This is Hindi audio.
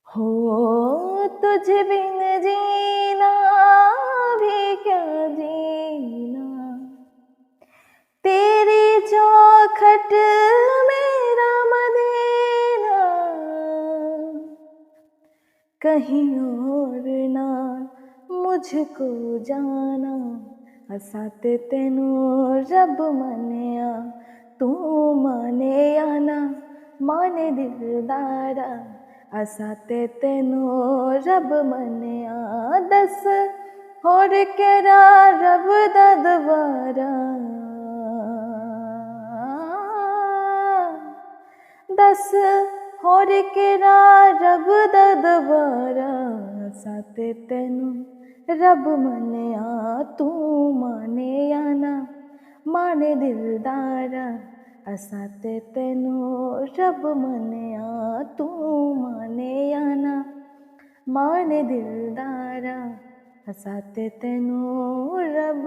हो तुझ बिन जीना भी क्या जीना, तेरी चौखट मेरा मदीना, कहीं और ना मुझको जाना, असाते तेनू रब मनिया, तू माने या ना माने दिलदारा, असाते तेनू रब मनिया। दस होर केरा रब दा दवारा, दस होर केरा रब दा दवारा, असाते तेनू रब मनिया, तू माने या ना माने दिलदारा, असाते तेनू रब मनिया, तू माने या ना माने दिलदारा, असाते तेनू रब